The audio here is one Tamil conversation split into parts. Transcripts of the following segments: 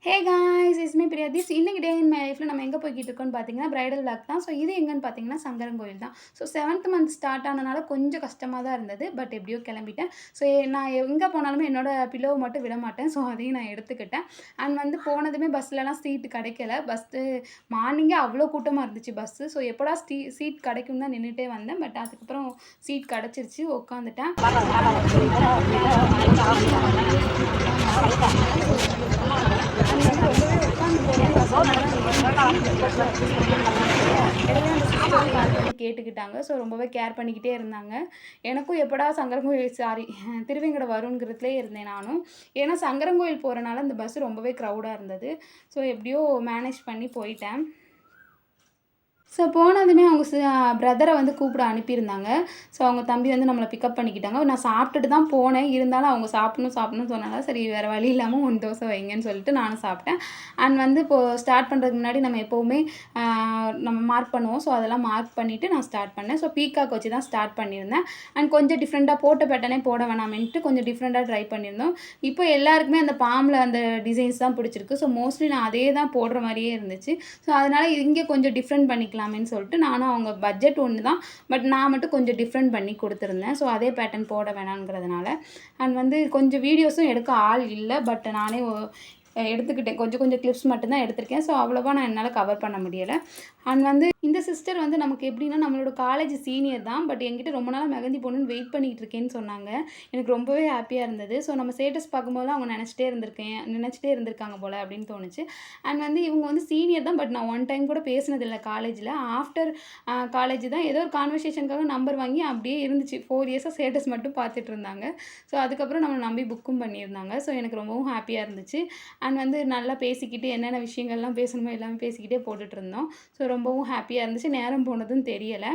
Hey guys it's me Priya this இன்னைக்கு டே இன் மை லைஃப்பில் நம்ம எங்கே போய்கிட்டு இருக்கோம்னு பார்த்தீங்கன்னா பிரைடல் விளாக் தான். ஸோ இது எங்கன்னு பார்த்தீங்கன்னா சங்கரன்கோயில் தான். ஸோ 7th மந்த் ஸ்டார்ட் ஆனனால கொஞ்சம் கஷ்டமாக தான் இருந்தது. பட் எப்படியோ கிளம்பிட்டேன். ஸோ நான் எங்கே போனாலுமே என்னோடய பில்லோவை மட்டும் விட மாட்டேன். ஸோ அதையும் நான் எடுத்துக்கிட்டேன். அண்ட் வந்து போனதுமே பஸ்லலாம் சீட்டு கிடைக்கல. மார்னிங்கே அவ்வளோ கூட்டமாக இருந்துச்சு பஸ்ஸு. ஸோ எப்போடா சீட் கிடைக்கும் தான் நின்றுட்டே வந்தேன். பட் அதுக்கப்புறம் சீட் கிடச்சிருச்சு, உட்காந்துட்டேன். கேட்டுக்கிட்டாங்க. ஸோ ரொம்பவே கேர் பண்ணிக்கிட்டே இருந்தாங்க. எனக்கும் எப்படா சங்கரன்கோயில் திருவேங்கடம் வருங்கிறதுலே இருந்தேன் நானும். ஏன்னா சங்கரன்கோயில் போகிறனால அந்த பஸ் ரொம்பவே க்ரௌடாக இருந்தது. ஸோ எப்படியோ மேனேஜ் பண்ணி போயிட்டேன். ஸோ போனதுமே அவங்க பிரதரை வந்து கூப்பிட அனுப்பியிருந்தாங்க. ஸோ அவங்க தம்பி வந்து நம்மளை பிக்கப் பண்ணிக்கிட்டாங்க. நான் சாப்பிட்டுட்டு தான் போனேன். இருந்தாலும் அவங்க சாப்பிட்ணும்னு சொன்னாங்க. சரி வேறு வழி இல்லாமல் 1 தோசை வைங்கன்னு சொல்லிட்டு நானும் சாப்பிட்டேன். அண்ட் வந்து இப்போது ஸ்டார்ட் பண்ணுறதுக்கு முன்னாடி நம்ம எப்போவுமே நம்ம மார்க் பண்ணுவோம். ஸோ அதெல்லாம் மார்க் பண்ணிவிட்டு நான் ஸ்டார்ட் பண்ணேன். ஸோ பீகாக் வச்சு தான் ஸ்டார்ட் பண்ணியிருந்தேன். அண்ட் கொஞ்சம் டிஃப்ரெண்ட்டாக போட்ட பேட்டர்னே போட வேணாமேன்ட்டு கொஞ்சம் டிஃப்ரெண்ட்டாக ட்ரை பண்ணியிருந்தோம். இப்போ எல்லாருக்குமே அந்த பாம்பில் அந்த டிசைன்ஸ் தான் பிடிச்சிருக்கு. ஸோ மோஸ்ட்லி நான் அதே தான் போடுற மாதிரியே இருந்துச்சு. ஸோ அதனால் இங்கே கொஞ்சம் டிஃப்ரெண்ட் பண்ணிக்கலாம் சொல்லிட்டு நானும் அவங்க பட்ஜெட் ஒன்று தான். பட் நான் மட்டும் கொஞ்சம் டிஃப்ரெண்ட் பண்ணி கொடுத்துருந்தேன். ஸோ அதே பேட்டர்ன் போட வேணாங்கிறதுனால. அண்ட் வந்து கொஞ்சம் வீடியோஸும் எடுக்க ஆள் இல்லை. பட் நானே எடுத்துக்கிட்டேன். கொஞ்சம் கிளிப்ஸ் மட்டும்தான் எடுத்திருக்கேன். ஸோ அவ்வளோவா நான் என்னால் கவர் பண்ண முடியலை. அண்ட் வந்து இந்த சிஸ்டர் வந்து நமக்கு எப்படின்னா நம்மளோட காலேஜ் சீனியர் தான். பட் என்கிட்ட ரொம்ப நாள் மெஹந்தி போடணுன்னு வெயிட் பண்ணிகிட்டு இருக்கேன்னு சொன்னாங்க. எனக்கு ரொம்பவே ஹாப்பியாக இருந்தது. ஸோ நம்ம ஸ்டேட்டஸ் பார்க்கும்போது அவங்க நினச்சிட்டே இருந்திருக்காங்க போல் அப்படின்னு தோணுச்சு. அண்ட் வந்து இவங்க வந்து சீனியர் தான். பட் நான் 1 டைம் கூட பேசினதில்லை காலேஜில். ஆஃப்டர் காலேஜ் தான் ஏதோ ஒரு கான்வர்சேஷனுக்காக நம்பர் வாங்கி அப்படியே இருந்துச்சு. 4 இயர்ஸாக ஸ்டேட்டஸ் மட்டும் பார்த்துட்டு இருந்தாங்க. ஸோ அதுக்கப்புறம் நம்மளை நம்பி புக்கும் பண்ணியிருந்தாங்க. ஸோ எனக்கு ரொம்பவும் ஹாப்பியாக இருந்துச்சு. அண்ட் வந்து நல்லா பேசிக்கிட்டு என்னென்ன விஷயங்கள்லாம் பேசணுமோ எல்லாமே பேசிக்கிட்டே போட்டுட்டு இருந்தோம். ஸோ ரொம்பவும் ஹாப்பியாக இருந்துச்சு. நேரம் போனதும் தெரியலை.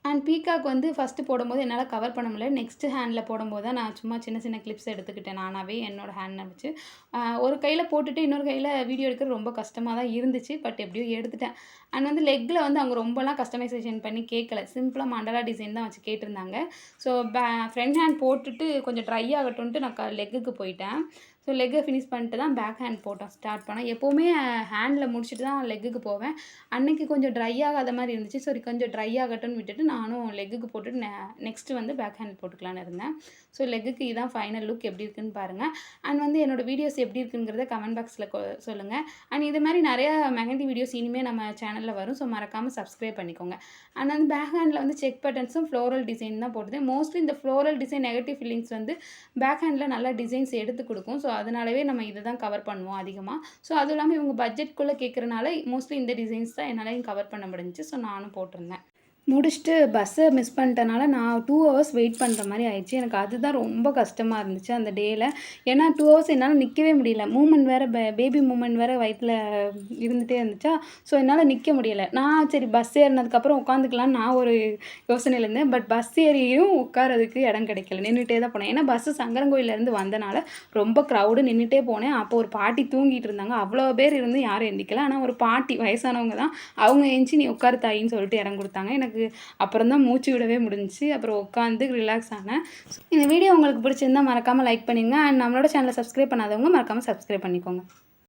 அண்ட் பீகாக் வந்து ஃபஸ்ட்டு போடும்போது என்னால் கவர் பண்ண முடியல. நெக்ஸ்ட்டு ஹேண்டில் போடும்போது தான் நான் சும்மா சின்ன கிளிப்ஸ் எடுத்துக்கிட்டேன் நானாகவே என்னோடய ஹேண்டில் வச்சு. ஒரு கையில் போட்டுட்டு இன்னொரு கையில் வீடியோ எடுக்கிறது ரொம்ப கஷ்டமாக தான் இருந்துச்சு. பட் எப்படியோ எடுத்துட்டேன். அண்ட் வந்து லெக்கில் வந்து அவங்க ரொம்பலாம் கஸ்டமைசேஷன் பண்ணி கேட்கல. சிம்பிளாக மண்டலா டிசைன் தான் வச்சு கேட்டிருந்தாங்க. ஸோ ஃப்ரண்ட் ஹேண்ட் போட்டுட்டு கொஞ்சம் ட்ரை ஆகட்டும்ன்ட்டு நான் லெக்குக்கு போயிட்டேன். ஸோ லெக்கை ஃபினிஷ் பண்ணிட்டு தான் பேக் ஹேண்ட் போட்டோம் ஸ்டார்ட் பண்ணேன். எப்போவுமே ஹேண்டில் முடிச்சுட்டு தான் லெக்குக்கு போவேன். அன்றைக்கி கொஞ்சம் ட்ரை ஆகாத மாதிரி இருந்துச்சு. சரி கொஞ்சம் ட்ரை ஆகட்டும்னு விட்டுட்டு நானும் லெக்குக்கு போட்டுட்டு நெக்ஸ்ட்டு வந்து பேக் ஹேண்ட் போட்டுக்கலான்னு இருந்தேன். ஸோ லெக்குக்கு இதுதான் ஃபைனல் லுக். எப்படி இருக்குன்னு பாருங்கள். அண்ட் வந்து என்னோடய வீடியோஸ் எப்படி இருக்குங்கிறத கமெண்ட் பாக்ஸில் சொல்லுங்கள். அண்ட் இது மாதிரி நிறையா மெஹந்தி வீடியோஸ் இனிமேல் நம்ம சேனலில் வரும். ஸோ மறக்காமல் சப்ஸ்கிரைப் பண்ணிக்கோங்க. அண்ட் வந்து பேக் ஹேண்டில் வந்து செக் பட்டன்ஸும் ஃப்ளோரல் டிசைன் தான் போட்டுது. மோஸ்ட்லி இந்த ஃப்ளோரல் டிசைன் நெகட்டிவ் ஃபீலிங்ஸ் வந்து பேக் ஹேண்டில் நல்லா டிசைன்ஸ் எடுத்து கொடுக்கும். ஸோ அதனாலவே நம்ம இதை தான் கவர் பண்ணுவோம் அதிகமாக. ஸோ அதுவும் இல்லாமல் இவங்க பட்ஜெட்குள்ளே கேட்குறனால மோஸ்ட்லி இந்த டிசைன்ஸ் தான் என்னாலையும் கவர் பண்ண முடிஞ்சிச்சு. ஸோ நானும் போட்டிருந்தேன். முடிச்சுட்டு பஸ்ஸை மிஸ் பண்ணிட்டனால நான் 2 ஹவர்ஸ் வெயிட் பண்ணுற மாதிரி ஆயிடுச்சு. எனக்கு அதுதான் ரொம்ப கஷ்டமாக இருந்துச்சு அந்த டேயில். ஏன்னா 2 ஹவர்ஸ் என்னால் நிற்கவே முடியல. மூமெண்ட் வேறு பேபி மூமெண்ட் வேறு வயிற்றில் இருந்துகிட்டே இருந்துச்சா. ஸோ என்னால் நிற்க முடியலை. நான் சரி பஸ் ஏறினதுக்கப்புறம் உட்காந்துக்கலான்னு நான் ஒரு யோசனையில் இருந்தேன். பட் பஸ் ஏறியும் உட்காரதுக்கு இடம் கிடைக்கல. நின்றுட்டே தான் போனேன். ஏன்னா பஸ்ஸு சங்கரன்கோயிலேருந்து வந்தனால ரொம்ப க்ரௌடு. நின்றுட்டே போனேன். அப்போ ஒரு பாட்டி தூங்கிட்டு இருந்தாங்க. அவ்வளோ பேர் இருந்து யாரும் எந்திக்கல. ஆனால் ஒரு பாட்டி வயசானவங்க தான். அவங்க எந்திச்சு நீ உட்காரு தாயின்னு சொல்லிட்டு இடம் கொடுத்தாங்க. எனக்கு அப்புறம் தான் மூச்சு விடவே முடிஞ்சிச்சு. அப்புறம் உட்காந்து ரிலாக்ஸ் ஆனேன். இந்த வீடியோ உங்களுக்கு பிடிச்சிருந்தா மறக்காமல் லைக் பண்ணிடுங்க. அண்ட் நம்மளோட சேனலை சப்ஸ்கிரைப் பண்ணாதவங்க மறக்காமல் சப்ஸ்கிரைப் பண்ணிக்கோங்க.